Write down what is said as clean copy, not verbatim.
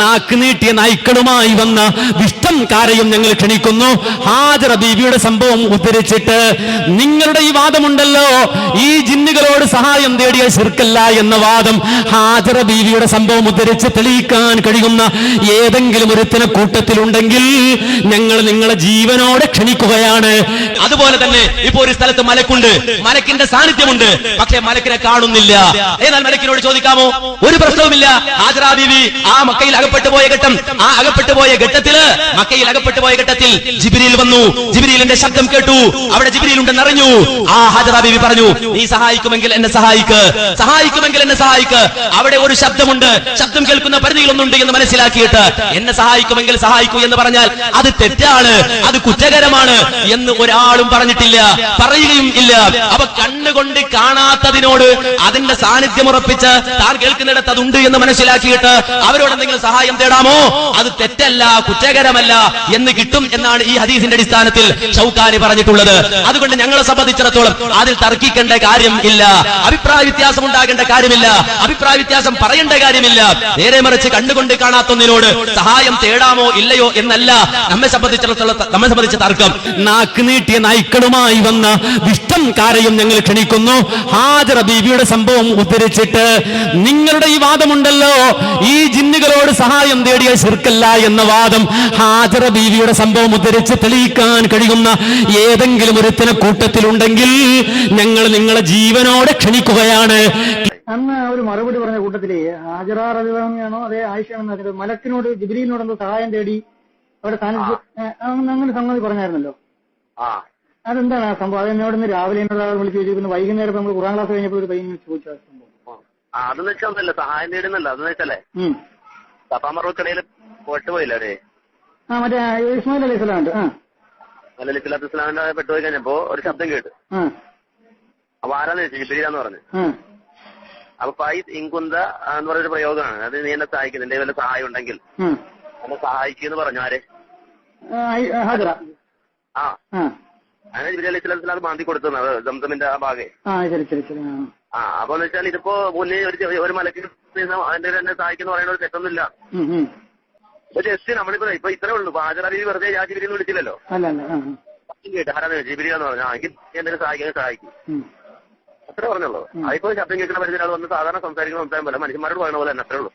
നാക്ക് നീട്ടിയ നായ്ക്കളുമായി വന്ന വിഷ്ടം കാരയും ഞങ്ങൾ ക്ഷണിക്കുന്നു. ഹാജറ ബീവിയുടെ സംഭവം ഉദ്ധരിച്ചിട്ട് നിങ്ങളുടെ ഈ വാദമുണ്ടല്ലോ, ഈ ജിന്നുകളോട് സഹായം തേടിയ ശിർക്കല്ല എന്ന വാദം ഹാജറ ബീവിയുടെ സംഭവം ഉദ്ധരിച്ച് തെളിയിക്കാൻ കഴിയുന്ന ഏതെങ്കിലും ഒരുത്തിനെ കൂട്ടത്തിലുണ്ടെങ്കിൽ ഞങ്ങൾ നിങ്ങളെ ജീവനോടെ ക്ഷണിക്കുകയാണ്. അതുപോലെ തന്നെ ഇപ്പൊ ഒരു സ്ഥലത്ത് മലക്കുണ്ട്, മലക്കിന്റെ സാന്നിധ്യമുണ്ട്, പക്ഷേ മലക്കിനെ കാണുന്നില്ല. എന്നാൽ മലക്കിനോട് ചോദിക്കാമോ? ഒരു പ്രശ്നവുമില്ല. ഹാജറ ബീവി ആ മക്കയിൽ അകപ്പെട്ടു പോയ ഘട്ടം, ആ അകപ്പെട്ടു പോയ ഘട്ടത്തില് മക്കയിൽ അകപ്പെട്ടു പോയ ഘട്ടത്തിൽ ജിബ്രീൽ വന്നു. ജിബ്രീലിന്റെ ശബ്ദം കേട്ടു. അവിടെ ജിബ്രീൽ ഉണ്ടെന്ന് അറിഞ്ഞു. ആ ഹാജറ ബീവി പറഞ്ഞു, നീ സഹായിക്കുമെങ്കിൽ എന്നെ സഹായിക്ക്, സഹായിക്കുമെങ്കിൽ എന്നെ സഹായിക്ക്. അവിടെ ഒരു ശബ്ദമുണ്ട്, ശബ്ദം കേൾക്കുന്ന പരിധികളൊന്നുണ്ട് എന്ന് മനസ്സിലാക്കിയിട്ട് എന്നെ സഹായിക്കുമെങ്കിൽ സഹായിക്കൂ എന്ന് പറഞ്ഞാൽ അത് തെറ്റാണ്, അത് കുറ്റകരമാണ് എന്ന് ഒരാളും പറഞ്ഞിട്ടില്ല, പറയുകയും ഇല്ല. അപ്പൊ കണ്ണുകൊണ്ട് കാണാത്തതിനോട് അതിന്റെ സാന്നിധ്യം ഉറപ്പിച്ച് താൻ കേൾക്കുന്നിടത്ത് അതുണ്ട് എന്ന് മനസ്സിലാക്കിയിട്ട് അവരോട് എന്തെങ്കിലും സഹായം തേടാമോ? അത് തെറ്റല്ല, കുറ്റകരമല്ല എന്ന് കിട്ടും എന്നാണ് ഈ ഹദീസിന്റെ അടിസ്ഥാനത്തിൽ ഷൗക്കാനി പറഞ്ഞിട്ടുള്ളത്. അതുകൊണ്ട് ഞങ്ങളെ സംബന്ധിച്ചിടത്തോളം അതിൽ തർക്കിക്കേണ്ട കാര്യം ഇല്ല, അഭിപ്രായ വ്യത്യാസം ഉണ്ടാകേണ്ട കാര്യമില്ല, അഭിപ്രായ വ്യത്യാസം പറയേണ്ട കാര്യമില്ല. നേരെ മറിച്ച് കണ്ടുകൊണ്ട് കാണാത്തൊന്നിനോട് സഹായം തേടാമോ ഇല്ലയോ എന്നല്ല നമ്മെ സംബന്ധിച്ച തർക്കം. നാക്ക് നീട്ടിയ നായ്ക്കളുമായി വന്ന വിഷ്ടം കാരയും ഞങ്ങൾ ക്ഷണിക്കുന്നു. ഹാജറ ബീവിയുടെ സംഭവം ഉദ്ധരിച്ചിട്ട് നിങ്ങളുടെ ഈ വാദമുണ്ടല്ലോ, ഈ ജിന്നുകളോട് സഹായം തേടിയ ശിർക്കല്ല എന്ന വാദം ഹാജറ ബീവിയുടെ സംഭവം ഉദ്ധരിച്ച് തെളിയിക്കാൻ കഴിയുന്ന ഏതെങ്കിലും ഒരുത്തിനെ കൂട്ടത്തിലുണ്ടെങ്കിൽ ഞങ്ങൾ നിങ്ങളെ ജീവനോടെ ക്ഷണിക്കുകയാണ്. അന്ന് ഒരു മറുപടി പറഞ്ഞ കൂട്ടത്തില് ഹാജറ റളിയല്ലാഹു അതേ ആയിഷയാണെന്ന് അതിന്റെ മലക്കിനോട് ജിബ്രീലിനോട് എന്തോ സഹായം തേടി അവിടെ അങ്ങനെ സംഗതി പറഞ്ഞായിരുന്നല്ലോ. അതെന്താണ് ആ സംഭവം? അതെന്നോട് ഇന്ന് രാവിലെ വിളിച്ച് ചോദിക്കുന്നു, വൈകുന്നേരം നമ്മൾ ഖുർആൻ ക്ലാസ് കഴിഞ്ഞപ്പോൾ ഒരു പയ്യൻ ചോദിച്ച സംഭവം. അതെന്ന് വെച്ചാൽ സഹായം തേടുന്നല്ല, അതെന്ന് വെച്ചാലേ സഫാമറുക്കടയിൽ പെട്ടുപോയില്ല അവരെ. മറ്റേ ഇസ്മായിൽ അലൈഹി സ്വലാമുണ്ട്. അലൈഹി സ്വലാത്തു വസ്സലാമിന്റെ പെട്ടുപോയി കഴിഞ്ഞപ്പോ ഒരു ശബ്ദം കേട്ടു. അപ്പൊ ആരാന്ന് ചോദിച്ചു, ജിബ്രീലാന്ന് പറഞ്ഞു. അപ്പൊ ഫൈസ് ഇൻകുന്ത എന്ന് പറഞ്ഞൊരു പ്രയോഗമാണ്. അത് നീ എന്നെ സഹായിക്കും, നിന്റെ വല്ല സഹായം ഉണ്ടെങ്കിൽ എന്നെ സഹായിക്കുമെന്ന് പറഞ്ഞു. ആരെ? അങ്ങനെ ജിബ്രീൽ അലൈഹി സ്വലാത്തു വസ്സലാം മാന്തി കൊടുത്തത് സംസമിന്റെ ആ ഭാഗേ. അപ്പൊ എന്ന് വെച്ചാൽ ഇതിപ്പോ മുന്നേ ഒരു മലക്ക് അതിന്റെ എന്നെ സഹായിക്കുന്ന പറയുന്ന ഒരു തെറ്റൊന്നുമില്ല. ഇപ്പൊ ജസ്റ്റ് നമ്മളിപ്പോ ഇപ്പൊ ഇത്രേ ഉള്ളൂ. ഹാജറ ബീവി വെറുതെ ആ ജിബ്രീലിനെ വിളിച്ചില്ലല്ലോ. കേട്ടു ആരാന്ന് ജിബ്രീലാന്ന് പറഞ്ഞു. എനിക്ക് എന്തെങ്കിലും സഹായിക്കും അത്രേ പറഞ്ഞുള്ളൂ. അതിപ്പോ ശബ്ദം കേൾക്കുന്ന പരിധി ഒരാൾ വന്ന് സാധാരണ സംസാരിക്കുന്ന സംസാരം പോലെ മനുഷ്യന്മാരോട് പറയുന്ന പോലെ തന്നെ അത്രേ ഉള്ളൂ.